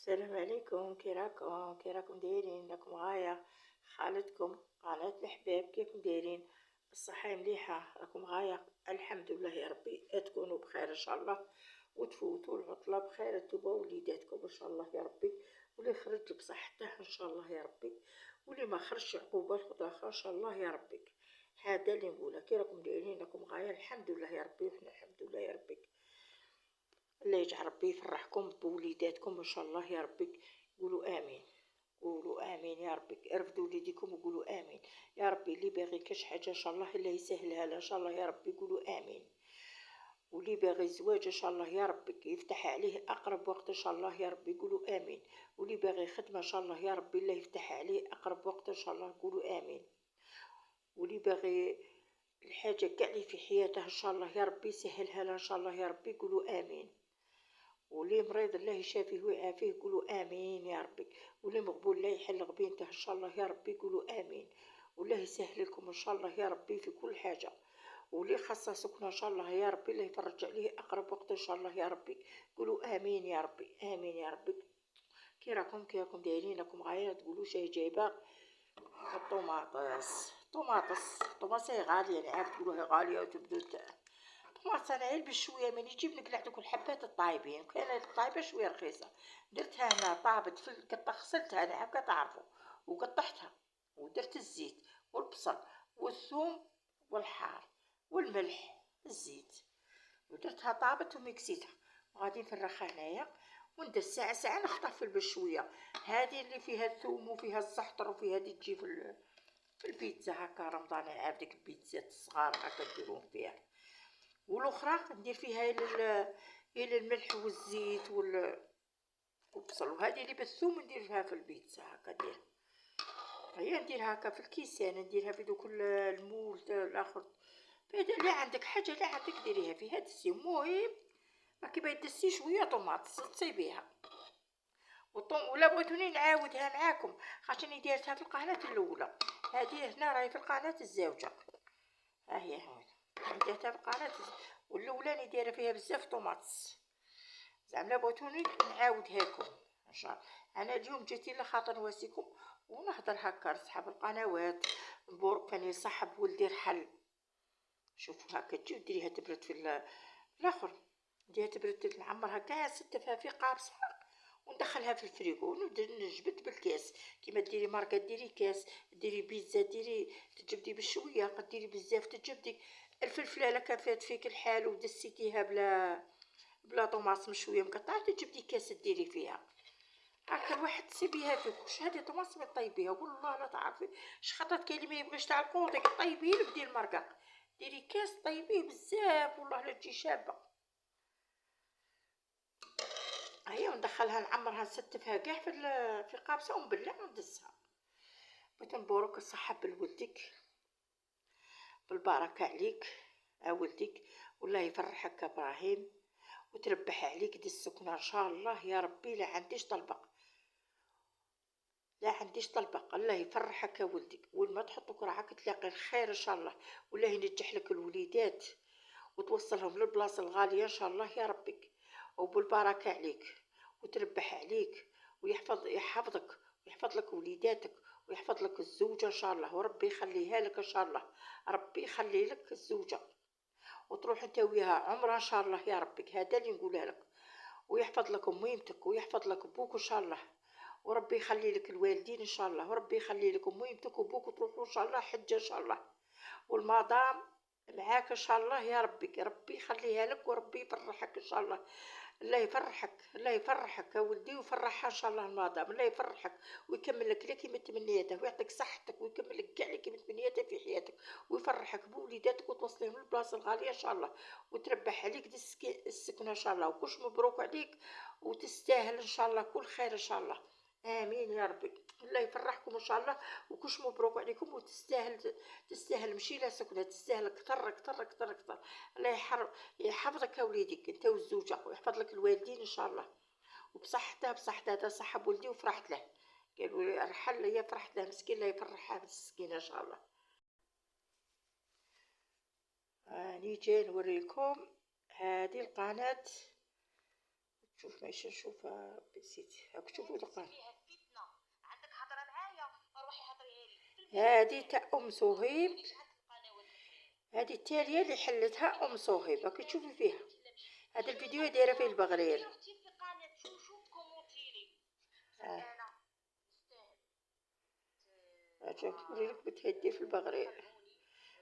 السلام عليكم، كي راكم دايرين؟ راكم غاية خالتكم قناة الحباب، كيفكم دايرين؟ الصحة مليحة؟ راكم غاية؟ الحمد لله يا ربي، تكونوا بخير ان شاء الله وتفوتوا العطلة بخير انتوما ووليداتكم ان شاء الله يا ربي، واللي خرج بصحته ان شاء الله يا ربي، واللي ما خرجش عقوبة الخضاخة ان شاء الله يا ربي. هذا اللي نقوله. كي راكم دايرين؟ راكم غاية؟ الحمد لله يا ربي، وحنا الحمد لله يا ربي. الله يجعل ربي يفرحكم بوليداتكم ان شاء الله يا ربي. قولوا امين، قولوا امين يا ربي. ارفدوا وليديكم وقولوا امين يا ربي. اللي باغي كاش حاجه ان شاء الله الله يسهلها له ان شاء الله يا ربي، قولوا امين. واللي باغي الزواج ان شاء الله يا ربي يفتح عليه اقرب وقت ان شاء الله يا ربي، قولوا امين. واللي باغي خدمه ان شاء الله يا ربي الله يفتح عليه اقرب وقت ان شاء الله، قولوا امين. واللي باغي الحاجه كاع اللي في حياته ان شاء الله يا ربي يسهلها له ان شاء الله يا ربي، قولوا امين. واللي مريض الله يشافيه ويعافيه، قولوا امين يا ربي. واللي مقبول الله يحل بينته ان شاء الله يا ربي، قولوا امين. والله يسهل لكم ان شاء الله يا ربي في كل حاجه. واللي خصصكم ان شاء الله يا ربي الله يفرج عليه اقرب وقت ان شاء الله يا ربي، قولوا امين يا ربي، امين يا ربي. كي راكم دايرين؟ راكم غايه تقولوا شي جايبه طوماطس غاليه، انا عارف تقولوها غاليه وتبدو طماطس. انا علبة شويه من يجيب لك لعدك الحبات الطايبين، كانت الطايبه شويه رخيصه، درتها انا طابت في غسلتها انا هكا تعرفوا، وقطعتها ودرت الزيت والبصل والثوم والحار والملح الزيت، ودرتها طابت ومكسيتها، وغادي نفرخها هنايا وندير ساعه نخطف بالشويه. هذه اللي فيها الثوم وفيها الزعتر وفيها دي تجي في البيتزا هكا رمضان، عارف ديك البيتزات الصغار هكا نديروهم فيها. والاخرى ندير فيها الى الملح والزيت والبصل، وهذه اللي بالثوم نديرها في البيتزا هكا ندير، هي نديرها هكا في الكيسان، نديرها في دوك المول الاخر. فاذا لا عندك حاجه لا عندك ديريها فيها دسي. المهم راكي باغي دسي شويه طوماط تصيبيها ولا بغيتوني نعاودها معاكم خاطرني ديرتها في القناه الاولى، هذه هنا راهي في القناه الزوجه، ها هي درتها في القناه والاولاني دايره فيها بزاف طوماطس، زعما بغيتوني نعاودها لكم ان شاء الله. انا اليوم جيت لخاطر نواسيكم ونهضر هكا لصحاب القنوات، نبورك كان يصاحب ولدي رحل. شوفوا هكا تجي وديريها تبرد في الاخر، نديرها تبرد نعمرها كاع ستفها في قابصه وندخلها في الفريغو نجبد بالكاس. كيما ديري ماركه ديري كاس، ديري بيتزا ديري تجبدي بشويه، قد ديري بزاف تجبدي. الفلفله لا كان فات فيك الحال ودسيتيها بلا طوماط مشويه مقطعه تجبدي كاس ديري فيها هكا الواحد تسيبيها في كوش. هذه طوماط طيبيها والله لا تعرفي شخطات. كاين اللي ما يبغيش تاع القوطي طيبيه لك دير المرقه، ديري كاس طيبيه بزاف والله لا تجي شابه. هيا وندخلها نعمرها نستفها كاع في قابسه ونبلع وندسها. بغيت نبورك الصحه بولدك، بالبركه عليك ولدك، والله يفرحك ابراهيم وتربح عليك دي السكنه ان شاء الله يا ربي. لا عنديش طلبه، لا عنديش طلبه. الله يفرحك ولدك، وين ما تحطك راك تلاقي الخير ان شاء الله، والله ينجح لك الوليدات وتوصلهم للبلاصه الغاليه ان شاء الله يا ربك، وبالبركه عليك وتربح عليك ويحفظك ويحفظ لك وليداتك ويحفظ لك الزوجه ان شاء الله، وربي يخليها لك ان شاء الله. ربي يخلي لك الزوجه وتروح انت وياها عمرها ان شاء الله يا ربك. هذا اللي نقولها لك. ويحفظ لك اميمتك ويحفظ لك ابوك ان شاء الله، وربي يخلي لك الوالدين ان شاء الله، وربي يخلي لك اميمتك وابوك وتروحوا ان شاء الله حجه ان شاء الله، والمدام معاك ان شاء الله يا ربي. ربي يخليها لك وربي يفرحك ان شاء الله. الله يفرحك، الله يفرحك يا ولدي ويفرحها ان شاء الله المدام. الله يفرحك ويكمل لك كيما تمنياته ويعطيك صحتك ويكمل لك كاع كيما تمنياته في حياتك، ويفرحك بوليداتك وتوصلهم للبلاصه الغاليه ان شاء الله، وتربح عليك دي السكنه ان شاء الله، وكلش مبروك عليك وتستاهل ان شاء الله كل خير ان شاء الله. امين يا ربي. الله يفرحكم ان شاء الله وكلش مبروك عليكم، تستاهل ماشي لا سكنه، تستاهل كثر كثر كثر كثر. الله يحفظك وليدك انت والزوجه ويحفظ لك الوالدين ان شاء الله، وبصحته هذا صاحب ولدي وفرحت له، قالوا لي رحل هي فرحت له مسكين. الله يفرحها مسكينه ان شاء الله. راني جاي نوريكم هذه القناه شوف ماشي نشوفها بسيتي هاك شوفوا القناة. هادي تاع ام صهيب، هادي التالية اللي حلتها ام صهيب راكي تشوفي فيها. هذا الفيديو دايره فيه البغرير. اجي نوريلك بتهدي في البغرير.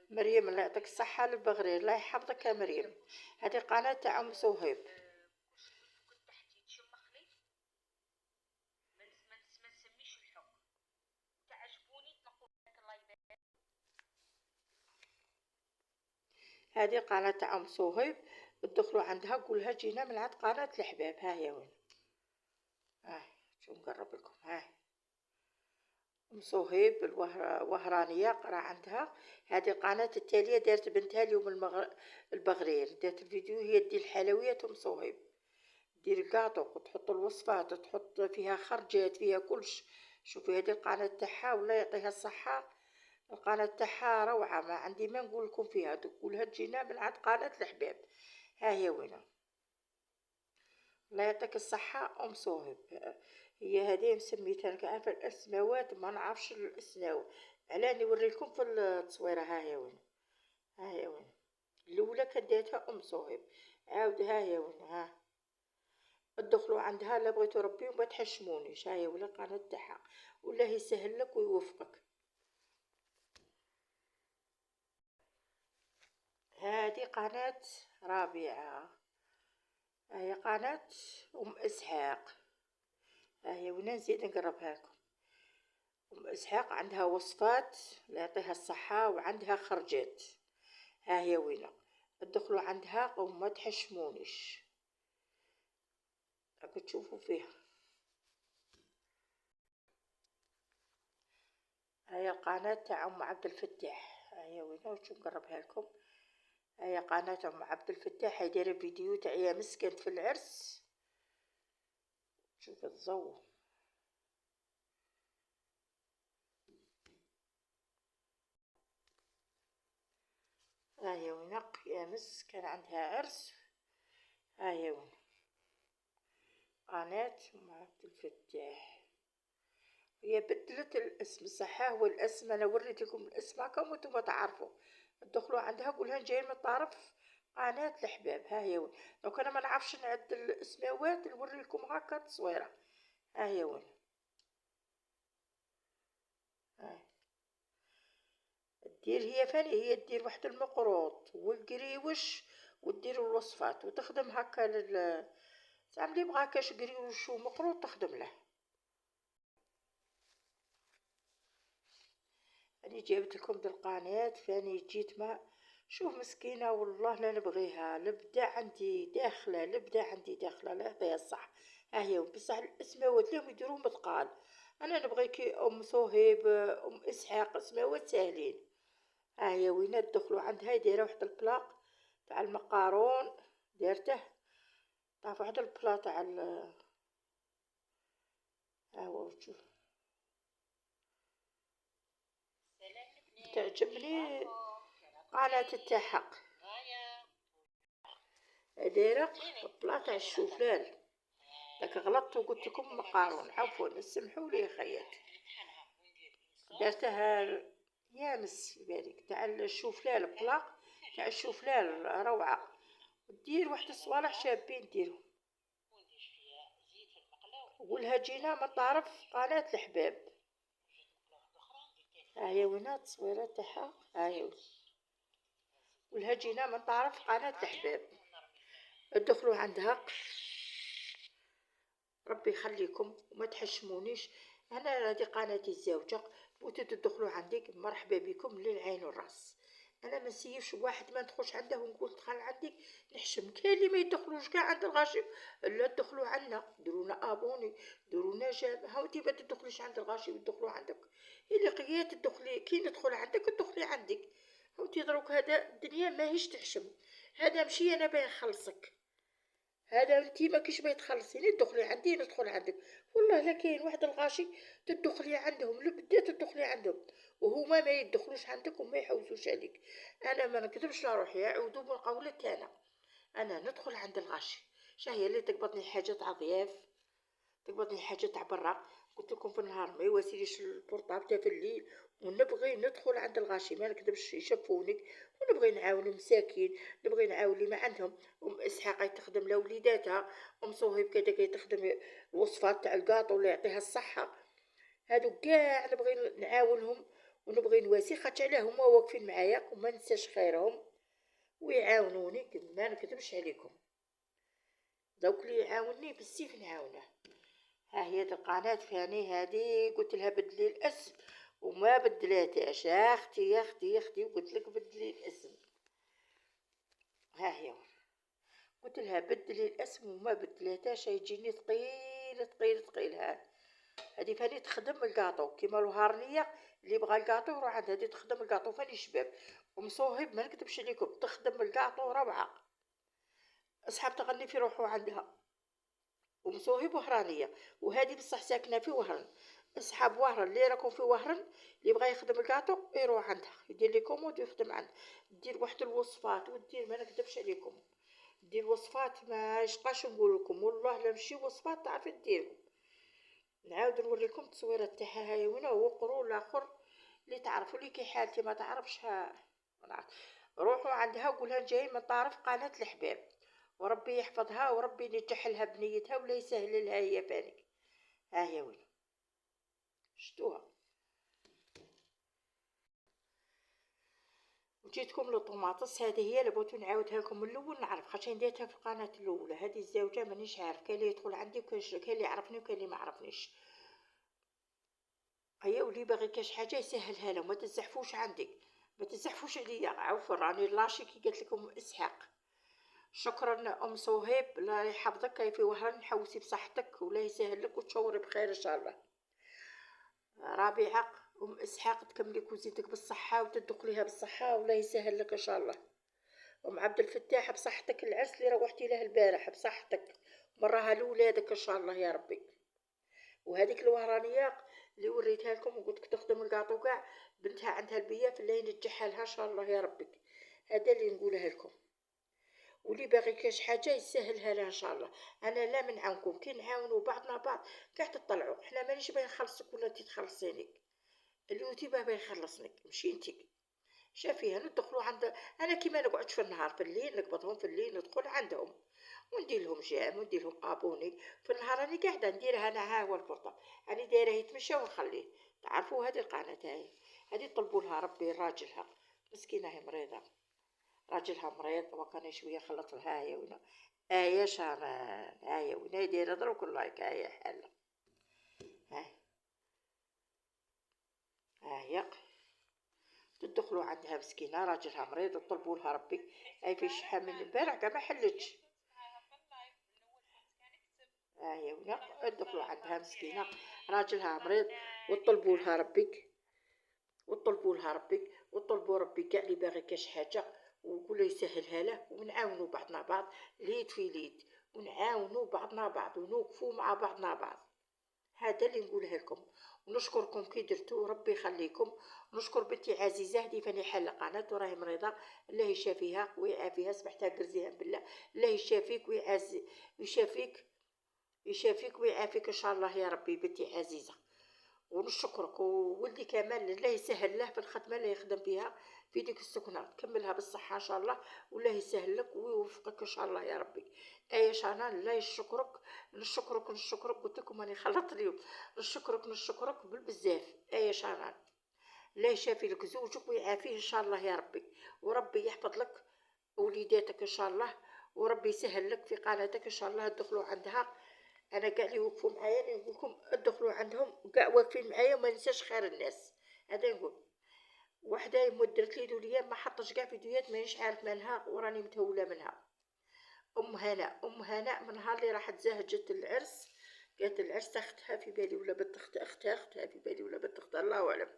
مريم الله يعطيك الصحة للبغرير، الله يحفظك يا مريم. هذه قناة تاع ام صهيب. هذه قناة تاع ام صهيب، تدخلوا عندها قولها جينا من عند قناة الحباب. ها هي وين، شو نقرب لكم. ام صهيب الوهرانية قرا عندها. هذه القناة التالية دارت بنتها اليوم البغرير، دارت الفيديو هي دير الحلويات ام صهيب، دير الكاطو وتحط الوصفات، تحط فيها خرجات فيها كلش. شوفي هذه القناة تاعها والله يعطيها الصحة، القناة تاعها روعة، ما عندي ما نقول لكم فيها. تقولها تجينا من عند قناة الحباب. ها هي وينه، الله يعطيك الصحة ام صهيب. هي هذه مسميتها كاع في الاسماوات ما نعرفش الاسناو، علاه نوريكم في التصويره. ها هي وين، ها هي وين الاولى كانت دايرتها ام صهيب، عاود ها هي وين. ادخلوا عندها لا بغيتو ربي وما تحشمونيش. ها هي ولا القناه تاعها، والله يسهل لك ويوفقك. هذه قناه رابعه، هي قناه ام اسحاق. ها هي وين نزيد نقربها لكم. ام اسحاق عندها وصفات لا يعطيها الصحه وعندها خرجات. ها هي وينه، ادخلوا عندها وما تحشمونيش، راكم تشوفوا فيها. هاي القناة تاع ام عبد الفتاح. هاي وينه وشو نقربها لكم. هاي قناة ام عبد الفتاح، هاي دايره فيديو تاع يا مسكنت في العرس. شوف الضو. هاي وين يامس كان عندها عرس. هاي وين قناة ام عبد الفتاح. هي بدلت الاسم صح، هو الاسم انا وريت لكم الاسم هاكم وانتم تعرفوا. تدخلوا عندها قولها جاي من طرف قناة الحباب. ها هي وين، لو كان ما نعرفش نعد الاسماوات نوري لكم هكا تصويره. ها هي وين، دير هي فاني هي دير واحد المقروط والقريوش ودير الوصفات وتخدم هكا تعملي بغا كاش قريوش ومقروط تخدم له. أنا جابت لكم القناة فاني جيت ما شوف مسكينة والله لا نبغيها، لبدا عندي داخلة، لبدا عندي داخلة لا يعطيها الصح. ها هي بصح الاسماوات لهم يديرون مثقال. انا نبغي كي ام صهيب ام اسحاق اسماوات ساهلين. ها هي وين تدخلوا عندها دايره واحد البلاق تاع المقارون، دارته طاف واحد البلا تاع ها هو شوف تعجبني قناة التحق. دايره بلا تاع الشوفلال، داك غلطت وقلت لكم مقارون، عفوا سمحوا لي خيات. درتها يامس بالك تاع الشوفلال، بلاق تاع الشوفلال روعه، دير واحد الصوالح شابين ديرهم. قولها جينا من طرف قناة الحباب. ها هي وين التصويره تاعها. ها هي قولها جينا من طرف قناة الحباب. ادخلوا عندها ربي يخليكم وما تحشمونيش. انا هذه قناتي الزوجه، بغيتو تدخلوا عندك مرحبا بكم للعين والراس. انا ما نسيفش واحد ما ندخلش عنده ونقول دخل عندك نحشم. كاين اللي ما يدخلوش كاع عند الغاشي، لا تدخلوا عندنا ديرونا ابوني ديرونا جاب. هاوتي ما تدخليش عند الغاشي ويدخلوا عندك، اللي قيات تدخلي كي ندخل عندك تدخلي عندك. هاوتي دروك هذا الدنيا ماهيش تحشم، هذا مشي انا باغي نخلصك، هذا انتي ماكيش باغي تخلصيني تدخلي عندي ندخل عندك. والله لا كاين واحد الغاشي تدخلي عندهم لبدا تدخلي عندهم وهما ما يدخلوش عندك وما يحوسوش عليك. انا ما نكذبش على روحي، يعودوا بالقولة تاعنا، انا ندخل عند الغاشي شاهي اللي تقبضني حاجه تاع ضياف، تقبضني حاجه تاع برا. قلت لكم في النهار ما يواسيليش البورطابل تا في الليل، ونبغي ندخل عند الغاشي ما نكذبش يشوفونك، ونبغي نعاون المساكين، نبغي نعاون اللي ما عندهم. ام اسحاق تخدم لوليداتها، ام صهيب كذا تخدم الوصفات تاع الكاطو الله يعطيها الصحه. هادو كاع نبغي نعاونهم ونبغي نواسي، خاطر علاه هما واقفين معايا وما ننساش خيرهم ويعاونوني ما نكذبش عليكم. دوك اللي يعاونني بالسيف نعاونه. ها هي القناة فاني هادي قلت لها بدلي الاسم وما بدلاتهاش. اختي يا اختي يا اختي قلت لك بدلي الاسم. ها هي قلت لها بدلي الاسم وما بدلاتهاش، يجيني ثقيل ثقيل ثقيل. هادي فاني تخدم الكاطو كيما الوهرانيه اللي بغى الكاطو يروح عند هادي تخدم الكاطو فاني شباب. ومصوهب ما نكتبش عليكم تخدم الكاطو روعه، اصحاب تغني في روحو عندها. ومصوهب وهرانيه، وهادي بصح ساكنه في وهران. اصحاب وهران اللي راكم في وهران اللي بغى يخدم الكاطو يروح عندها يدير لي كوموند ويخدم عندها. دير واحد الوصفات ودير ما نكذبش عليكم، دير وصفات ما يشقاش نقول لكم والله لا مشي وصفات تعرف ديرهم. نعاود نوريكم التصويرات تاعها هاي وين هو قرو الاخر اللي تعرفوا لي كي حالتي ما تعرفش روحوا عندها وقولها جاي من طرف قناة الحباب، وربي يحفظها وربي ينجح لها بنيتها ولا يسهل لها هي فاني. ها هي وين شتوها. وجيتكم للطوماطس هذه هي اللي بغيت نعاودها لكم من الاول نعرف خاطر نديرتها في القناه الاولى. هذه الزوجه مانيش عارف كاين اللي يدخل عندي وكاين اللي يعرفني وكاين اللي ما عرفنيش. هيا ولي باغي كاش حاجه يسهلها له، ما تزحفوش عندك ما تزحفوش عليا. عفوا راني لاشي كي قالت لكم اسحاق. شكرا ام صهيب الله يحفظك في وهران نحوسي بصحتك ولا يسهل لك وتشوري بخير ان شاء الله. رابعه ام اسحاق تكملي كوزيتك بالصحه وتدخليها بالصحه ولا يسهل لك ان شاء الله. ام عبد الفتاح بصحتك العرس اللي روحتي له البارح بصحتك مراها لولادك ان شاء الله يا ربي. وهذيك الوهرانيه اللي وريتها لكم وقلت لك تخدم الكاطو كاع بنتها عندها البيه في اللي ينجحها لها ان شاء الله يا ربي. هذا اللي نقولها لكم، واللي باغي كاش حاجه يسهلها لها ان شاء الله. انا لا من عاونكم كي نعاونوا بعضنا بعض كاع تطلعوا. احنا مانيش باغي نخلصك ولا انت تخلصيني، اللي انت باغي يخلصنك مشي انت. شافيها ندخلوا عند انا كيما نقعد في النهار في الليل نقبضهم في الليل ندخل عندهم وندير لهم جام وندير لهم ابوني. في النهار راني قاعده نديرها انا. ها هو البورطابل راني دايره يتمشى ونخليه. تعرفوا هذه القناه هذه طلبوا لها ربي راجلها مسكينه هي مريضه، راجلها مريض وكان شويه خلط لها هي وين ايه شاران هاي وين دايره دروك لايك هاي حاله. ها هي تدخلوا عندها مسكينه راجلها مريض وطلبوا لها ربي. اي في شحال من البارح كاع ما حلتش. هي وين ادخلوا عندها مسكينه راجلها مريض وطلبوا لها ربك وطلبوا لها ربك وطلبوا ربي كاع اللي باغي كاش حاجه وقول يسهلها له. ونعاونوا بعضنا بعض ليد في ليد ونعاونوا بعضنا بعض ونوقفوا مع بعضنا بعض. هذا اللي نقولها لكم ونشكركم كي درتوا ربي يخليكم. نشكر بنتي عزيزه هذه فاني حل قناه وراهي مريضه الله يشافيها ويعافيها سمحتها قرزيها بالله الله يشافيك ويشافيك يشافيك ويعافيك ان شاء الله يا ربي بنتي عزيزه. ونشكرك وولدي كمال الله يسهل له في الخدمه اللي يخدم بها في ديك السكنه تكملها بالصحه ان شاء الله والله يسهل لك ويوفقك ان شاء الله يا ربي. اي شانان الله يشكرك نشكرك قلت لكم راني خلطت اليوم. نشكرك بالبزاف اي شانان. الله يشافي لك زوجك ويعافيه ان شاء الله يا ربي، وربي يحفظ لك وليداتك ان شاء الله، وربي يسهل لك في قناتك ان شاء الله تدخلوا عندها. انا كاع اللي يوقفوا معايا نقول لكم ادخلوا عندهم كاع واقفين معايا وما ننساش خير الناس. هذا نقول وحده يمد درت لي دوليه ما حطش كاع فيديوهات مانيش عارف مالها وراني متهوله منها. ام هناء من نهار اللي راحت زهجت العرس قالت العرس اختها في بالي ولا بنت اختها في بالي ولا بنت اختها الله اعلم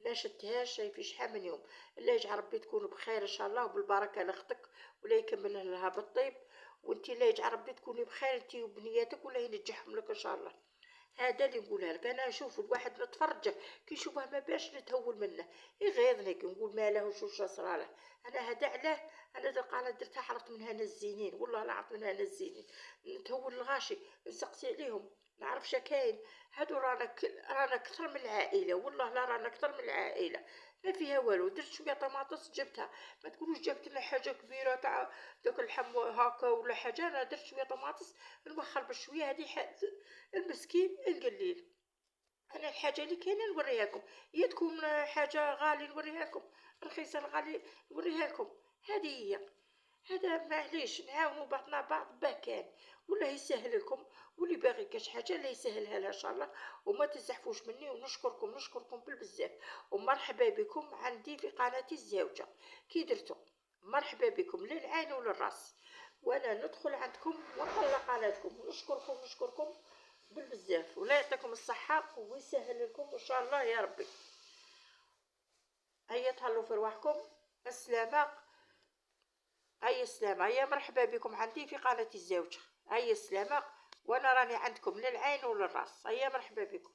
لا شفتهاش في شحال من يوم. الله يجعل ربي تكون بخير ان شاء الله وبالبركه لاختك ولا يكمل لها بالطيب. وانت الله يجعل ربي تكوني بخير انت وبنياتك ولا ينجحهم لك ان شاء الله. هذا اللي نقولها لك. انا اشوف الواحد نتفرجه كي يشوفه ما باش نتهول منه يغيظني كي نقول ماله وشو صراله. انا هذا علاه انا ذا القناه درتها عرفت منها ناس زينين، والله لا عرفت منها ناس زينين. نتهول الغاشي نسقسي عليهم نعرف شكاين. هادو رانا اكثر من العائله، والله لا رانا اكثر من العائله. ما فيها والو. درت شويه طماطس جبتها. ما تقولوش جبت لنا حاجه كبيره تاع داك اللحم هكا ولا حاجه. انا درت شويه طماطس نوخر بشويه هذه المسكين نقليل. انا الحاجه اللي كاينه نوريها هي تكون حاجه غالي نوريها لكم، رخيصه الغالي نوريها لكم. هذه هي. هذا معليش نعاونوا بعضنا بعض باه كان. ولا يسهل لكم. واللي باغي كاش حاجه لا يسهلها لها ان شاء الله. وما تزحفوش مني، ونشكركم بالبزاف. ومرحبا بكم عندي في قناتي الزوجه. كي درتوا مرحبا بكم للعين وللراس. وانا ندخل عندكم ونطلع قناتكم. ونشكركم بالبزاف. ولا يعطيكم الصحه ويسهل لكم ان شاء الله يا ربي. هيا تهلوا في رواحكم. السلامه. هيا السلامه. هيا مرحبا بكم عندي في قناه الزوجه. هيا السلامه. وانا راني عندكم للعين وللراس. هيا مرحبا بكم.